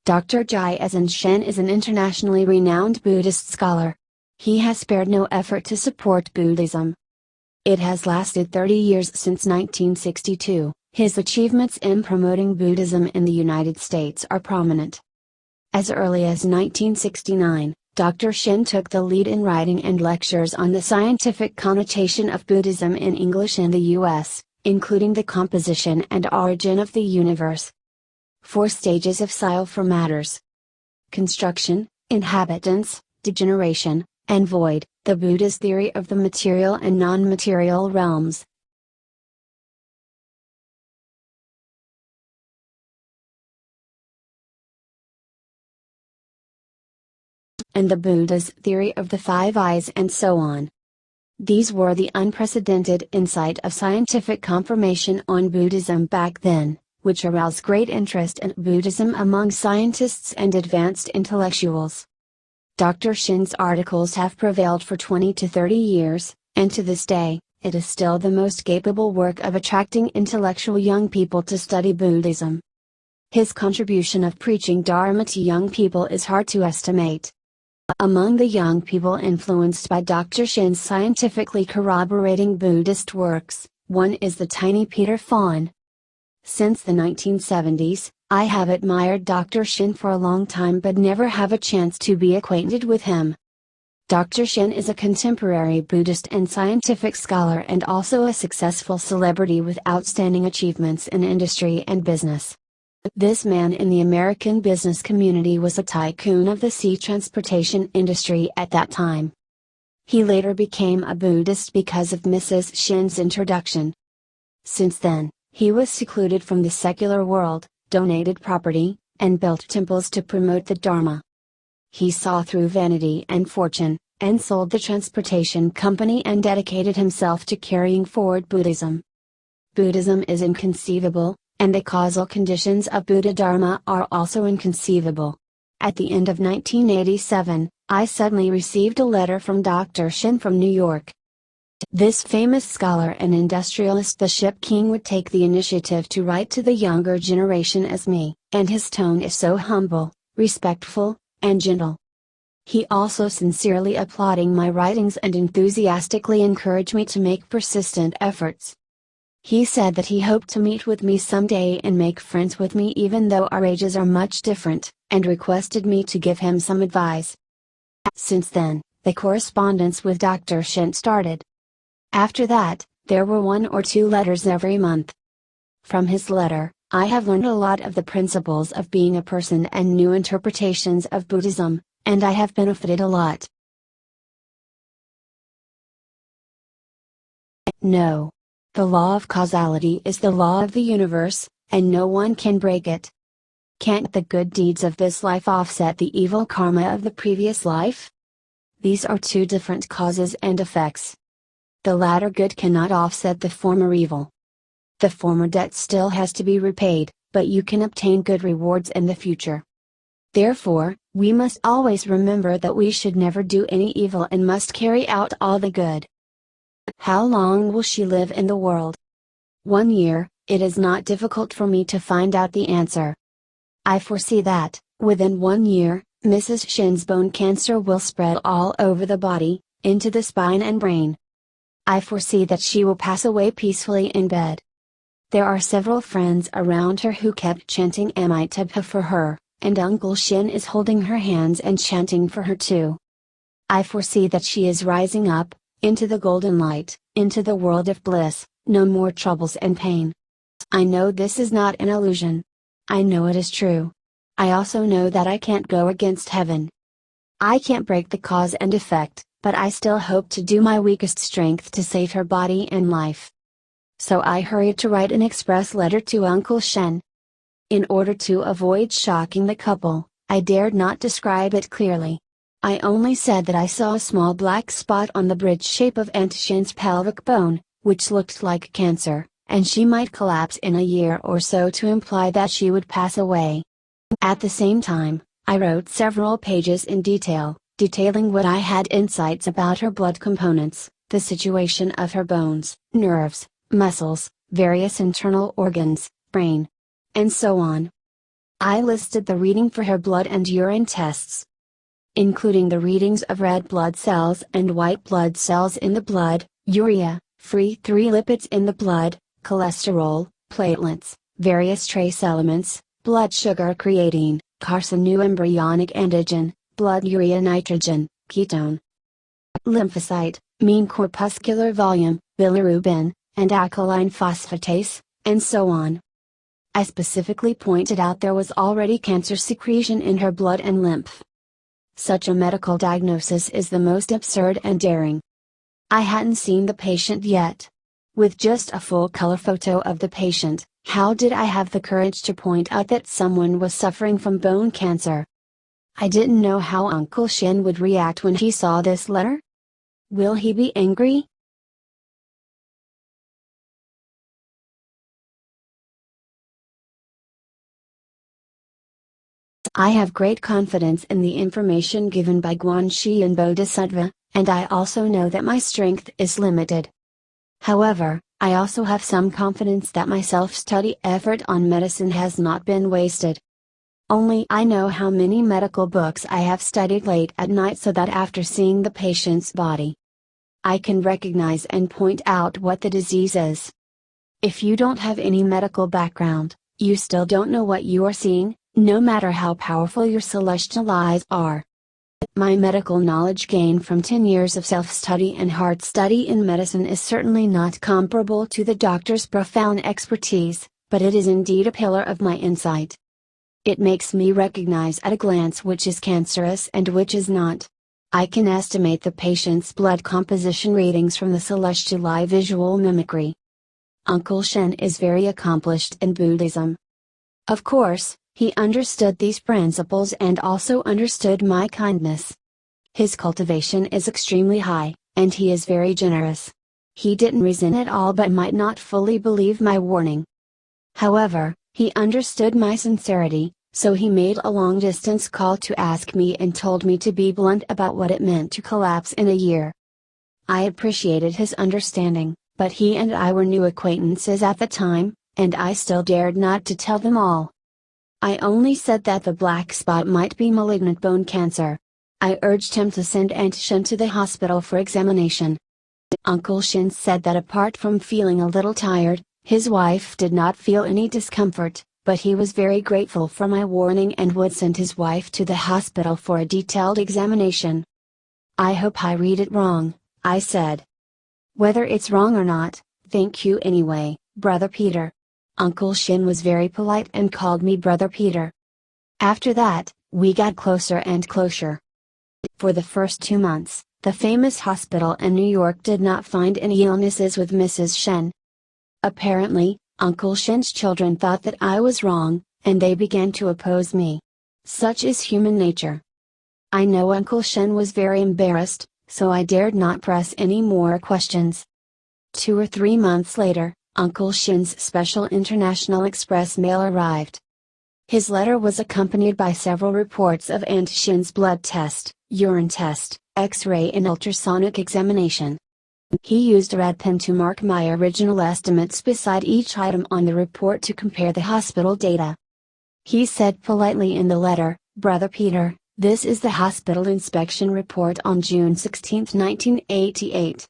Dr. Jia Shen is an internationally renowned Buddhist scholar. He has spared no effort to support Buddhism. It has lasted 30 years since 1962. His achievements in promoting Buddhism in the United States are prominent. As early as 1969, Dr. Shen took the lead in writing and lectures on the scientific connotation of Buddhism in English in the U.S., including the composition and origin of the universe. 4 stages of Sile for matters: construction, inhabitants, degeneration, and void, the Buddha's theory of the material and non-material realms. And the Buddha's theory of the 5 eyes, and so on. These were the unprecedented insight of scientific confirmation on Buddhism back then, which aroused great interest in Buddhism among scientists and advanced intellectuals. Dr. Shen's articles have prevailed for 20 to 30 years, and to this day, it is still the most capable work of attracting intellectual young people to study Buddhism. His contribution of preaching Dharma to young people is hard to estimate. Among the young people influenced by Dr. Shen's scientifically corroborating Buddhist works, one is the tiny Peter Faun. Since the 1970s, I have admired Dr. Shen for a long time but never have a chance to be acquainted with him. Dr. Shen is a contemporary Buddhist and scientific scholar and also a successful celebrity with outstanding achievements in industry and business. This man in the American business community was a tycoon of the sea transportation industry at that time. He later became a Buddhist because of Mrs. Shen's introduction. Since then, he was secluded from the secular world, donated property, and built temples to promote the Dharma. He saw through vanity and fortune, and sold the transportation company and dedicated himself to carrying forward Buddhism. Buddhism is inconceivable, and the causal conditions of Buddha Dharma are also inconceivable. At the end of 1987, I suddenly received a letter from Dr. Shen from New York. This famous scholar and industrialist, the Ship King, would take the initiative to write to the younger generation as me, and his tone is so humble, respectful, and gentle. He also sincerely applauding my writings and enthusiastically encouraged me to make persistent efforts. He said that he hoped to meet with me someday and make friends with me even though our ages are much different, and requested me to give him some advice. Since then, the correspondence with Dr. Shen started. After that, there were 1 or 2 letters every month. From his letter, I have learned a lot of the principles of being a person and new interpretations of Buddhism, and I have benefited a lot. No. The law of causality is the law of the universe, and no one can break it. Can't the good deeds of this life offset the evil karma of the previous life? These are 2 different causes and effects. The latter good cannot offset the former evil. The former debt still has to be repaid, but you can obtain good rewards in the future. Therefore, we must always remember that we should never do any evil and must carry out all the good. How long will she live in the world? 1 year. It is not difficult for me to find out the answer. I foresee that, within 1 year, Mrs. Shen's bone cancer will spread all over the body, into the spine and brain. I foresee that she will pass away peacefully in bed. There are several friends around her who kept chanting Amitabha for her, and Uncle Shen is holding her hands and chanting for her too. I foresee that she is rising up, into the golden light, into the world of bliss, no more troubles and pain. I know this is not an illusion. I know it is true. I also know that I can't go against heaven. I can't break the cause and effect, but I still hope to do my weakest strength to save her body and life. So I hurried to write an express letter to Uncle Shen. In order to avoid shocking the couple, I dared not describe it clearly. I only said that I saw a small black spot on the bridge shape of Aunt Shen's pelvic bone, which looked like cancer, and she might collapse in a year or so, to imply that she would pass away. At the same time, I wrote several pages in detail, detailing what I had insights about her blood components, the situation of her bones, nerves, muscles, various internal organs, brain, and so on. I listed the reading for her blood and urine tests, including the readings of red blood cells and white blood cells in the blood, urea, free 3 lipids in the blood, cholesterol, platelets, various trace elements, blood sugar creatine, carcinoembryonic antigen, blood urea nitrogen, ketone, lymphocyte, mean corpuscular volume, bilirubin, and alkaline phosphatase, and so on. I specifically pointed out there was already cancer secretion in her blood and lymph. Such a medical diagnosis is the most absurd and daring. I hadn't seen the patient yet. With just a full-color photo of the patient, how did I have the courage to point out that someone was suffering from bone cancer? I didn't know how Uncle Shin would react when he saw this letter. Will he be angry? I have great confidence in the information given by Guanxi Bodhisattva, and I also know that my strength is limited. However, I also have some confidence that my self-study effort on medicine has not been wasted. Only I know how many medical books I have studied late at night so that after seeing the patient's body, I can recognize and point out what the disease is. If you don't have any medical background, you still don't know what you are seeing, no matter how powerful your celestial eyes are. My medical knowledge gained from 10 years of self-study and hard study in medicine is certainly not comparable to the doctor's profound expertise, but it is indeed a pillar of my insight. It makes me recognize at a glance which is cancerous and which is not. I can estimate the patient's blood composition readings from the celestial eye visual mimicry. Uncle Shen is very accomplished in Buddhism. Of course, he understood these principles and also understood my kindness. His cultivation is extremely high, and he is very generous. He didn't resent at all but might not fully believe my warning. However, he understood my sincerity, so he made a long-distance call to ask me and told me to be blunt about what it meant to collapse in a year. I appreciated his understanding, but he and I were new acquaintances at the time, and I still dared not to tell them all. I only said that the black spot might be malignant bone cancer. I urged him to send Aunt Shin to the hospital for examination. Uncle Shin said that apart from feeling a little tired, his wife did not feel any discomfort, but he was very grateful for my warning and would send his wife to the hospital for a detailed examination. I hope I read it wrong, I said. Whether it's wrong or not, thank you anyway, Brother Peter. Uncle Shin was very polite and called me Brother Peter. After that, we got closer and closer. For the first 2 months, the famous hospital in New York did not find any illnesses with Mrs. Shen. Apparently, Uncle Shin's children thought that I was wrong, and they began to oppose me. Such is human nature. I know Uncle Shen was very embarrassed, so I dared not press any more questions. 2 or 3 months later, Uncle Shin's special international express mail arrived. His letter was accompanied by several reports of Aunt Shin's blood test, urine test, X-ray and ultrasonic examination. He used a red pen to mark my original estimates beside each item on the report to compare the hospital data. He said politely in the letter, "Brother Peter, this is the hospital inspection report on June 16, 1988.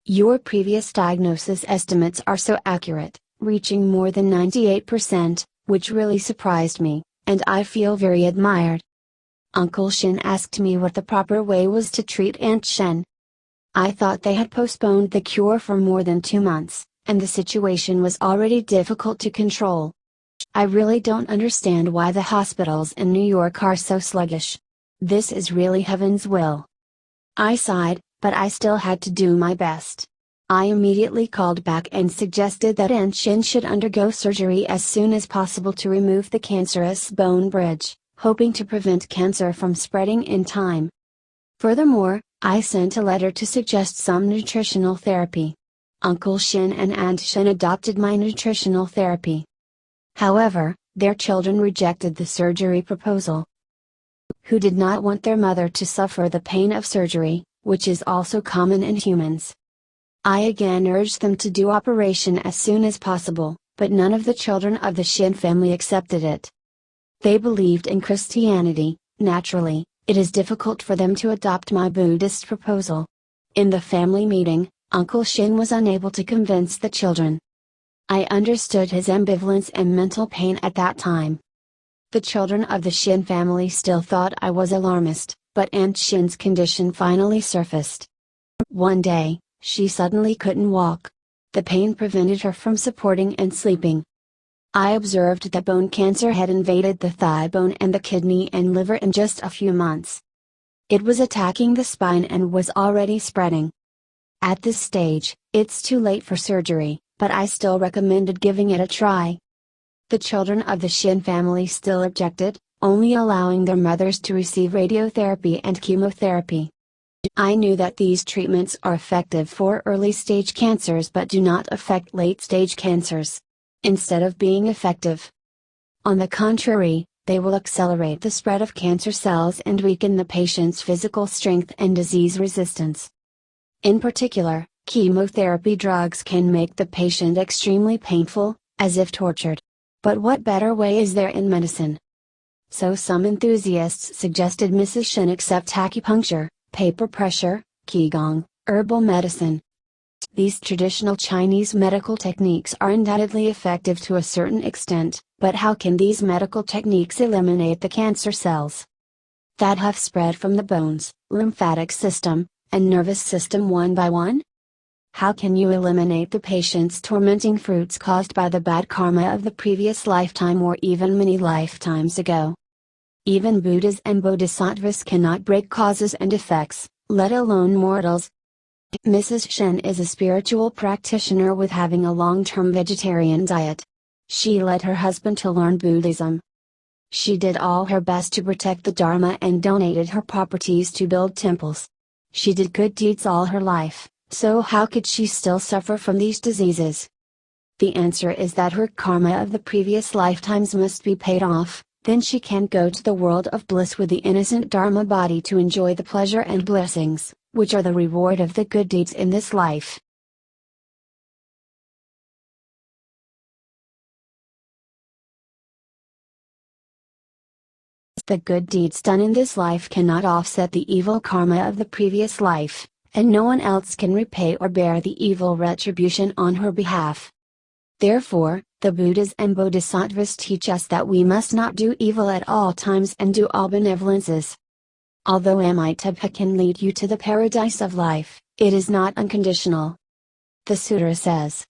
Your previous diagnosis estimates are so accurate, reaching more than 98%, which really surprised me, and I feel very admired." Uncle Shin asked me what the proper way was to treat Aunt Shen. I thought they had postponed the cure for more than 2 months, and the situation was already difficult to control. I really don't understand why the hospitals in New York are so sluggish. This is really heaven's will. I sighed, but I still had to do my best. I immediately called back and suggested that Aunt Shin should undergo surgery as soon as possible to remove the cancerous bone bridge, hoping to prevent cancer from spreading in time. Furthermore, I sent a letter to suggest some nutritional therapy. Uncle Shin and Aunt Shin adopted my nutritional therapy. However, their children rejected the surgery proposal. Who did not want their mother to suffer the pain of surgery, which is also common in humans. I again urged them to do operation as soon as possible, but none of the children of the Shin family accepted it. They believed in Christianity. Naturally, it is difficult for them to adopt my Buddhist proposal. In the family meeting, Uncle Shin was unable to convince the children. I understood his ambivalence and mental pain at that time. The children of the Shin family still thought I was alarmist, but Aunt Shin's condition finally surfaced. One day, she suddenly couldn't walk. The pain prevented her from supporting and sleeping. I observed that bone cancer had invaded the thigh bone and the kidney and liver in just a few months. It was attacking the spine and was already spreading. At this stage, it's too late for surgery, but I still recommended giving it a try. The children of the Shin family still objected, only allowing their mothers to receive radiotherapy and chemotherapy. I knew that these treatments are effective for early-stage cancers but do not affect late-stage cancers. Instead of being effective, on the contrary, they will accelerate the spread of cancer cells and weaken the patient's physical strength and disease resistance. In particular, chemotherapy drugs can make the patient extremely painful, as if tortured. But what better way is there in medicine? So some enthusiasts suggested Mrs. Shin accept acupuncture, paper pressure, qigong, herbal medicine. These traditional Chinese medical techniques are undoubtedly effective to a certain extent, but how can these medical techniques eliminate the cancer cells that have spread from the bones, lymphatic system, and nervous system one by one? How can you eliminate the patient's tormenting fruits caused by the bad karma of the previous lifetime or even many lifetimes ago? Even Buddhas and Bodhisattvas cannot break causes and effects, let alone mortals. Mrs. Shin is a spiritual practitioner with having a long-term vegetarian diet. She led her husband to learn Buddhism. She did all her best to protect the Dharma and donated her properties to build temples. She did good deeds all her life, so how could she still suffer from these diseases? The answer is that her karma of the previous lifetimes must be paid off, then she can go to the world of bliss with the innocent Dharma body to enjoy the pleasure and blessings, which are the reward of the good deeds in this life. The good deeds done in this life cannot offset the evil karma of the previous life, and no one else can repay or bear the evil retribution on her behalf. Therefore, the Buddhas and Bodhisattvas teach us that we must not do evil at all times and do all benevolences. Although Amitabha can lead you to the paradise of life, it is not unconditional. The sutra says,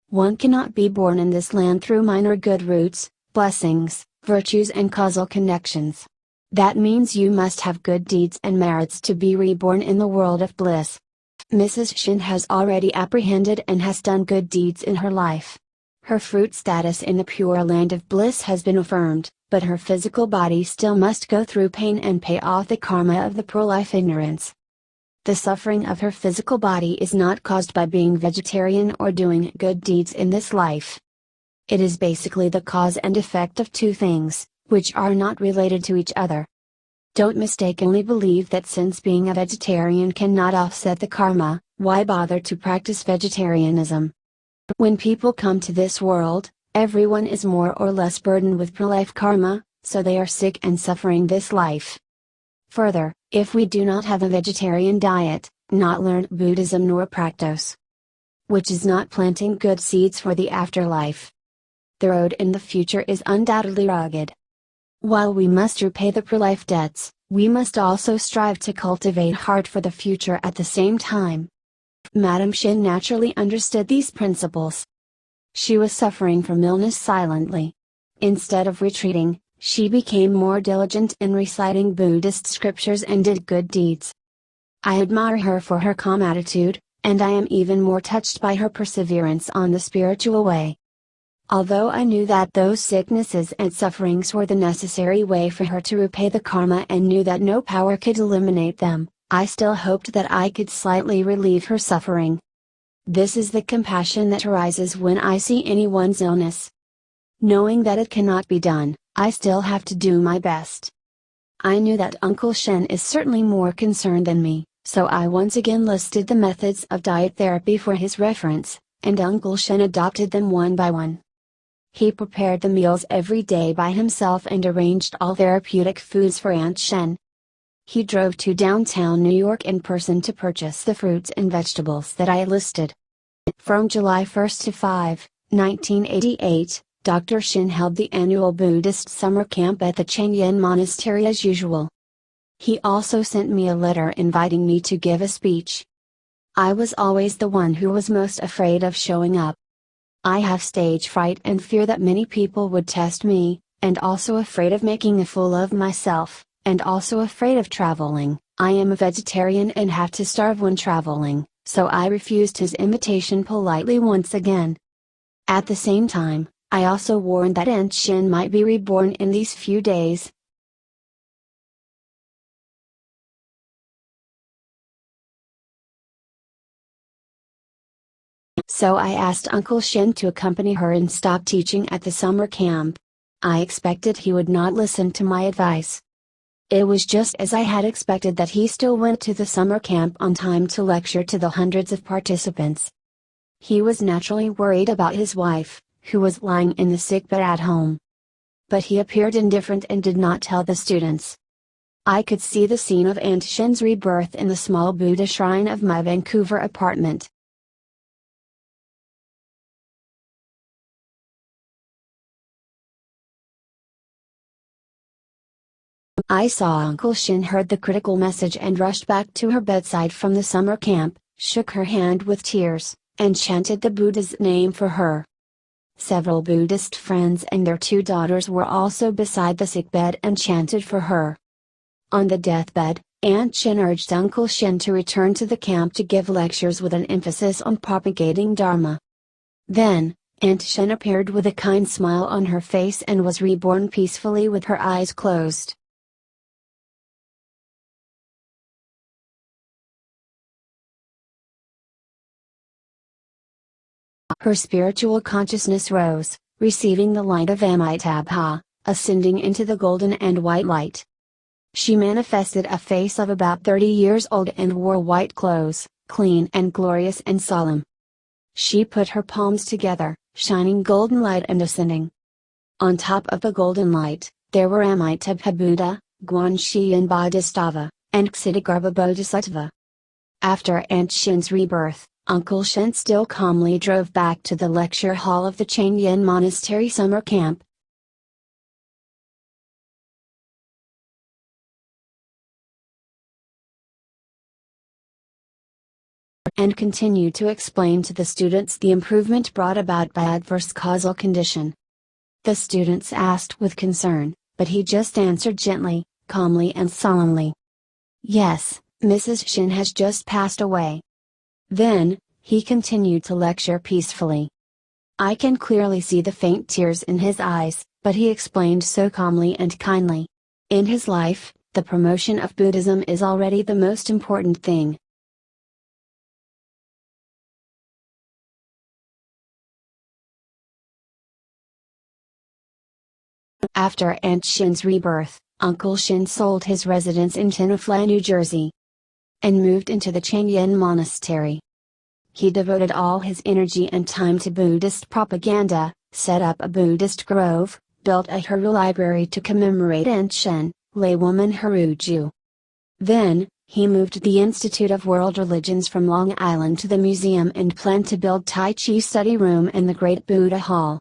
one cannot be born in this land through minor good roots, blessings, virtues and causal connections. That means you must have good deeds and merits to be reborn in the world of bliss. Mrs. Shin has already apprehended and has done good deeds in her life. Her fruit status in the pure land of bliss has been affirmed, but her physical body still must go through pain and pay off the karma of the pro-life ignorance. The suffering of her physical body is not caused by being vegetarian or doing good deeds in this life. It is basically the cause and effect of two things, which are not related to each other. Don't mistakenly believe that since being a vegetarian cannot offset the karma, why bother to practice vegetarianism? When people come to this world, everyone is more or less burdened with pro-life karma, so they are sick and suffering this life. Further, if we do not have a vegetarian diet, not learn Buddhism nor practice, which is not planting good seeds for the afterlife, the road in the future is undoubtedly rugged. While we must repay the pro-life debts, we must also strive to cultivate heart for the future at the same time. Madame Shin naturally understood these principles. She was suffering from illness silently. Instead of retreating, she became more diligent in reciting Buddhist scriptures and did good deeds. I admire her for her calm attitude, and I am even more touched by her perseverance on the spiritual way. Although I knew that those sicknesses and sufferings were the necessary way for her to repay the karma and knew that no power could eliminate them, I still hoped that I could slightly relieve her suffering. This is the compassion that arises when I see anyone's illness. Knowing that it cannot be done, I still have to do my best. I knew that Uncle Shen is certainly more concerned than me, so I once again listed the methods of diet therapy for his reference, and Uncle Shen adopted them one by one. He prepared the meals every day by himself and arranged all therapeutic foods for Aunt Shen. He drove to downtown New York in person to purchase the fruits and vegetables that I listed. From July 1 to 5, 1988, Dr. Shin held the annual Buddhist summer camp at the Changyin Monastery as usual. He also sent me a letter inviting me to give a speech. I was always the one who was most afraid of showing up. I have stage fright and fear that many people would test me, and also afraid of making a fool of myself, and also afraid of traveling. I am a vegetarian and have to starve when traveling, so I refused his invitation politely once again. At the same time, I also warned that Aunt Shin might be reborn in these few days. So I asked Uncle Shin to accompany her and stop teaching at the summer camp. I expected he would not listen to my advice. It was just as I had expected that he still went to the summer camp on time to lecture to the hundreds of participants. He was naturally worried about his wife, who was lying in the sickbed at home. But he appeared indifferent and did not tell the students. I could see the scene of Aunt Shin's rebirth in the small Buddha shrine of my Vancouver apartment. I saw Uncle Shin heard the critical message and rushed back to her bedside from the summer camp, shook her hand with tears, and chanted the Buddha's name for her. Several Buddhist friends and their 2 daughters were also beside the sickbed and chanted for her. On the deathbed, Aunt Shin urged Uncle Shin to return to the camp to give lectures with an emphasis on propagating Dharma. Then, Aunt Shin appeared with a kind smile on her face and was reborn peacefully with her eyes closed. Her spiritual consciousness rose, receiving the light of Amitabha, ascending into the golden and white light. She manifested a face of about 30 years old and wore white clothes, clean and glorious and solemn. She put her palms together, shining golden light and ascending. On top of the golden light, there were Amitabha Buddha, Guanxian Bodhisattva, and Ksitigarbha Bodhisattva. After Aunt Shin's rebirth, Uncle Shin still calmly drove back to the lecture hall of the Changyin Monastery summer camp. And continued to explain to the students the improvement brought about by adverse causal condition. The students asked with concern, but he just answered gently, calmly and solemnly. Yes, Mrs. Shin has just passed away. Then, he continued to lecture peacefully. I can clearly see the faint tears in his eyes, but he explained so calmly and kindly. In his life, the promotion of Buddhism is already the most important thing. After Aunt Shin's rebirth, Uncle Shin sold his residence in Tenafly, New Jersey, and moved into the Changyin Monastery. He devoted all his energy and time to Buddhist propaganda, set up a Buddhist grove, built a Haru library to commemorate Aunt Shin, Laywoman Haruju. Then, he moved the Institute of World Religions from Long Island to the museum and planned to build Tai Chi study room in the Great Buddha Hall.